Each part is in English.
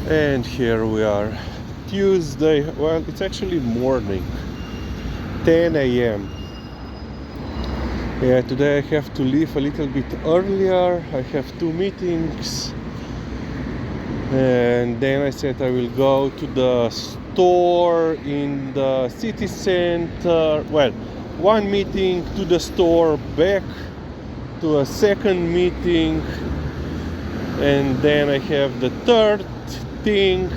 And here we are, Tuesday. Well, it's actually morning, 10 a.m. Yeah, today I have to leave a little bit earlier. I have 2 meetings, and then I said I will go to the store in the city center. Well, 1 meeting to the store, back to a 2nd meeting, and then I have the 3rd thing.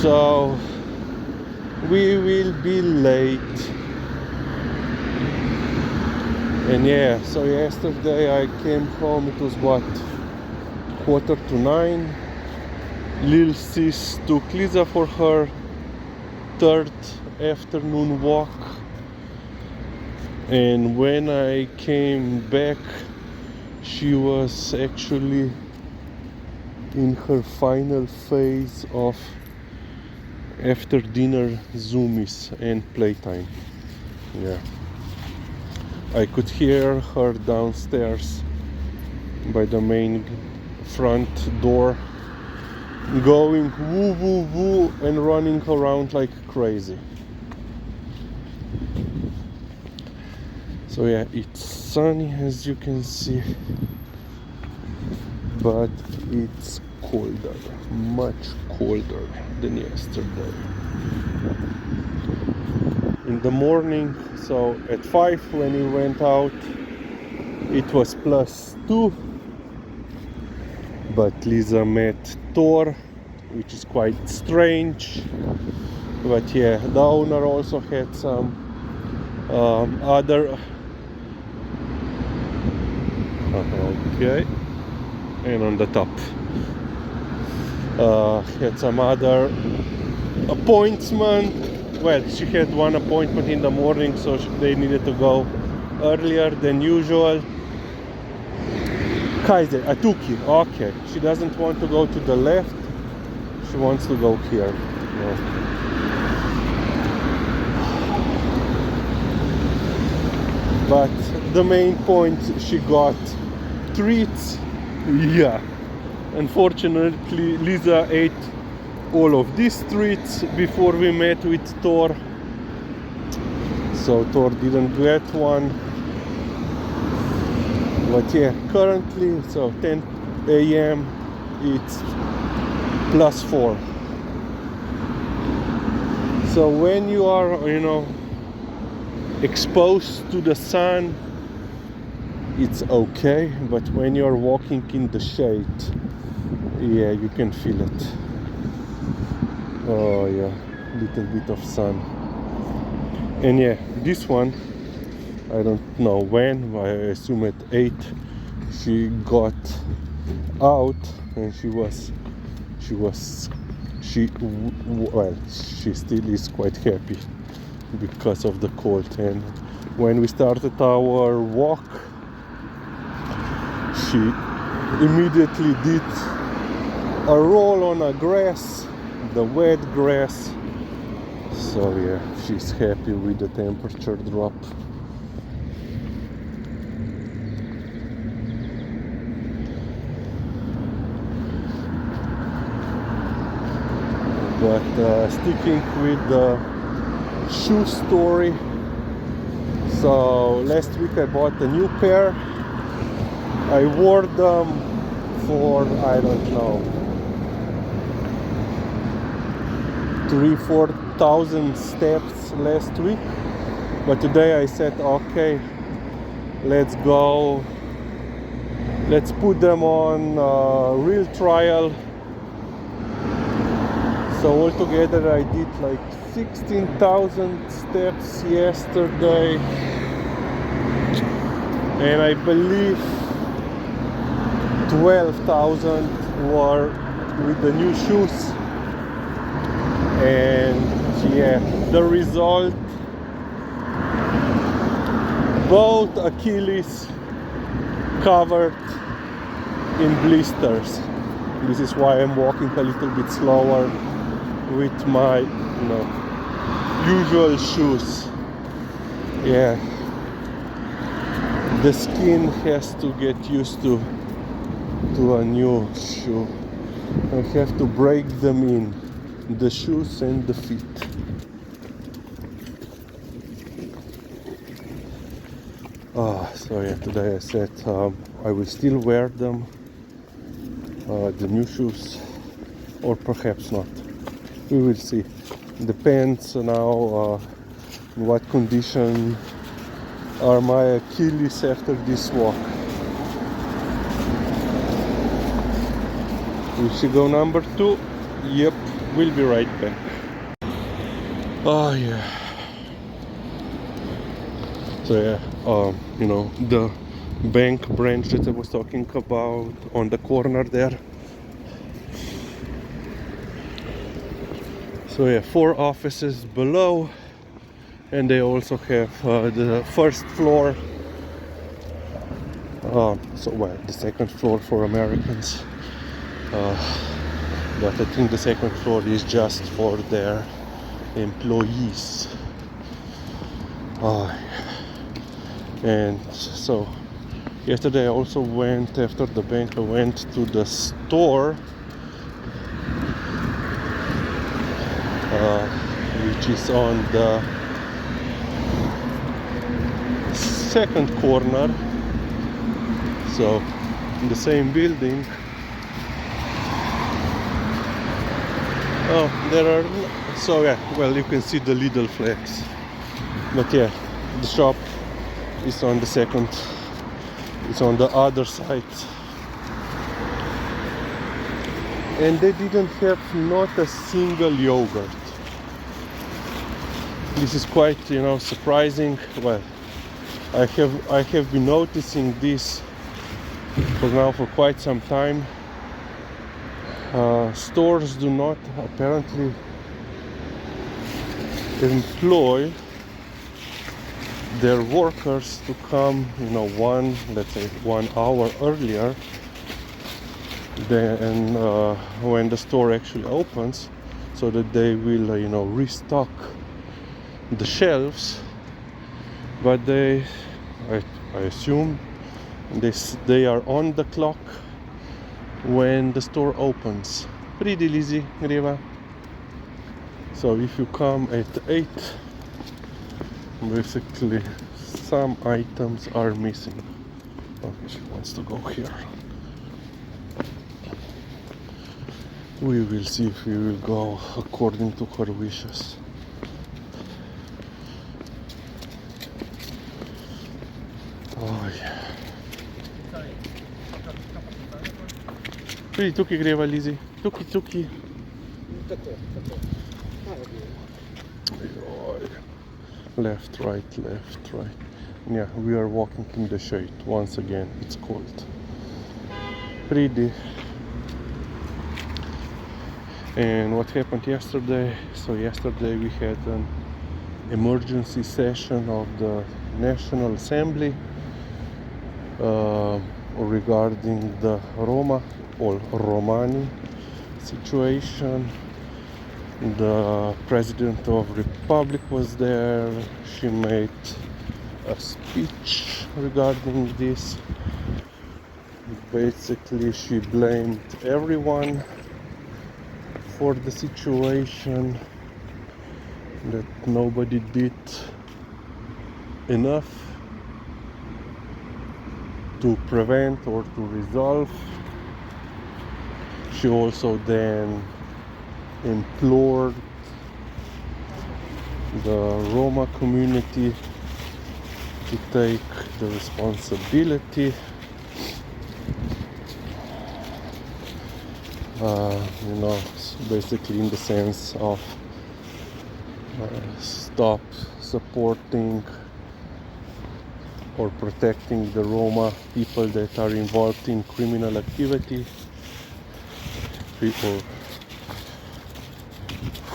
So we will be late. And yeah, so yesterday I came home, it was what, 8:45. Lil sis took Liza for her 3rd afternoon walk, and when I came back she was actually in her final phase of after dinner zoomies and playtime. Yeah, I could hear her downstairs by the main front door going woo woo woo and running around like crazy. So yeah, it's sunny as you can see, but it's colder, much colder than yesterday. In the morning, so at 5 when we went out, it was +2, but Liza met Thor, which is quite strange. But yeah, the owner also had some other okay, and on the top had some other appointment. Well, she had 1 appointment in the morning, so they needed to go earlier than usual. Kaiser, Atuki, okay. She doesn't want to go to the left, she wants to go here. Yeah. But the main point, she got treats. Yeah. Unfortunately, Liza ate all of these treats before we met with Thor. So Thor didn't get one. But yeah, currently, so 10 a.m. it's +4. So when you are, exposed to the sun, it's okay, but when you're walking in the shade, yeah, you can feel it. Oh yeah, little bit of sun. And yeah, this one, I don't know when, I assume at 8 she got out, and she still is quite happy because of the cold. And when we started our walk, she immediately did a roll on a grass, the wet grass. So yeah, she's happy with the temperature drop. But sticking with the shoe story, so last week I bought a new pair. I wore them for, I don't know, 3,000-4,000 steps last week. But today I said, okay, let's go, let's put them on real trial. So altogether I did like 16,000 steps yesterday, and I believe 12,000 were with the new shoes. And yeah, the result, both Achilles covered in blisters. This is why I'm walking a little bit slower with my usual shoes. Yeah, the skin has to get used to a new shoe. I have to break them in the shoes and the feet. So yeah, today I said I will still wear them, the new shoes, or perhaps not. We will see. Depends now in what condition are my Achilles after this walk. We should go number 2. Yep, we'll be right back. Oh yeah. So yeah, you know, the bank branch that I was talking about on the corner there. So yeah, 4 offices below, and they also have the first floor. So well, the second floor for Americans. But I think the second floor is just for their employees. And so yesterday I also went, after the bank, I went to the store, which is on the second corner, so in the same building. There are, so yeah, well, you can see the Lidl flags, but yeah, the shop is on the second, it's on the other side, and they didn't have not a single yogurt. This is quite, you know, surprising. Well, I have been noticing this for quite some time. Stores do not apparently employ their workers to come, you know, let's say 1 hour earlier than when the store actually opens, so that they will, you know, restock the shelves. But I assume they are on the clock when the store opens. Pretty easy, Griva. So if you come at 8, basically some items are missing. Okay, she wants to go here. We will see if we will go according to her wishes. Oh yeah. Pretty tuki, Griva, Lizzie. Tuki. Left, right. Yeah, we are walking in the shade once again. It's cold. Pretty. And what happened yesterday? So yesterday we had an emergency session of the National Assembly regarding the Roma or Romani situation. The President of Republic was there. She made a speech regarding this. Basically, she blamed everyone for the situation, that nobody did enough to prevent or to resolve. She also then implored the Roma community to take the responsibility. You know, basically in the sense of stop supporting or protecting the Roma people that are involved in criminal activity. People,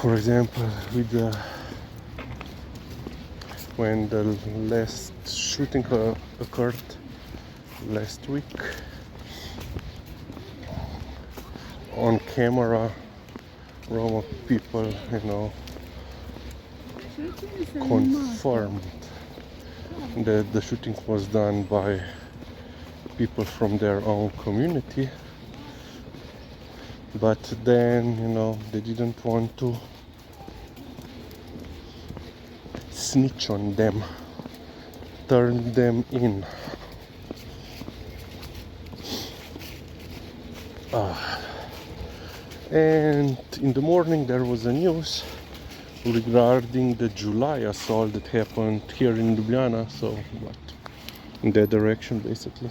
for example, when the last shooting occurred last week, on camera, Roma people, you know, confirmed that the shooting was done by people from their own community. but then, you know, they didn't want to snitch on them, turn them in. And in the morning there was a news regarding the July assault that happened here in Ljubljana. So what, in that direction basically,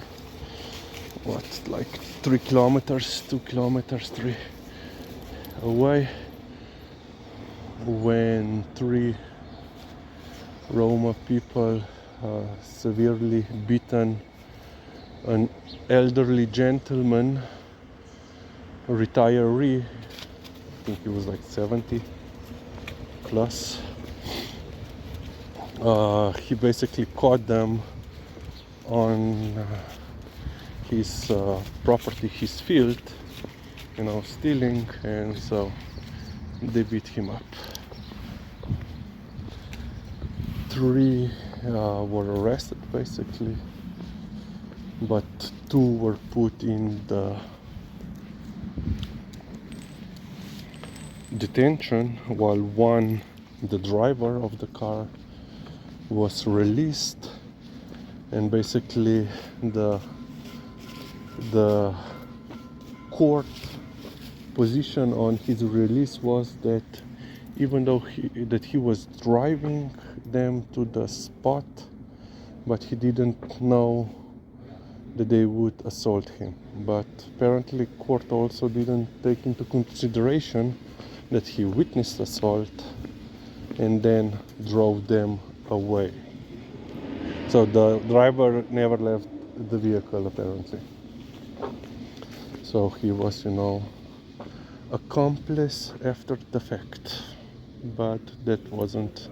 what, like 3 kilometers, 2 kilometers, 3 away, when 3 Roma people severely beaten an elderly gentleman, a retiree, I think he was like 70 plus. He basically caught them on his property, his field, you know, stealing, and so they beat him up. 3 were arrested basically, but 2 were put in the detention, while 1, the driver of the car, was released. And basically the court position on his release was that even though he was driving them to the spot, but he didn't know that they would assault him. But apparently court also didn't take into consideration that he witnessed assault and then drove them away. So the driver never left the vehicle apparently. So he was, you know, accomplice after the fact, but that wasn't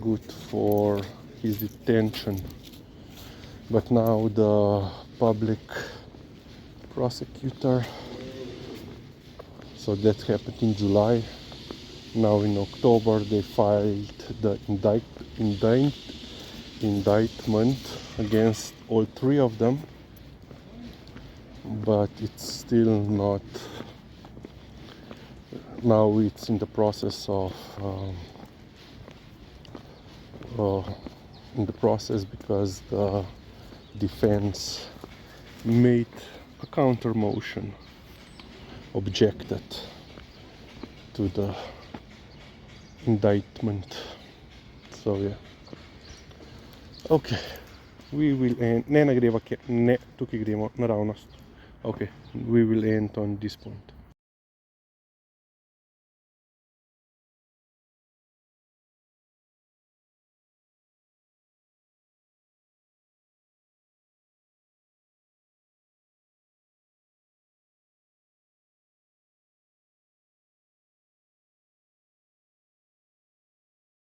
good for his detention. But now the public prosecutor, so that happened in July, now in October they filed the indictment against all 3 of them, but it's still not, now it's in the process of because the defense made a counter motion, objected to the indictment. So yeah, okay, we will end, ne greva, ne tukaj gremo naravnost. Okay, we will end on this point.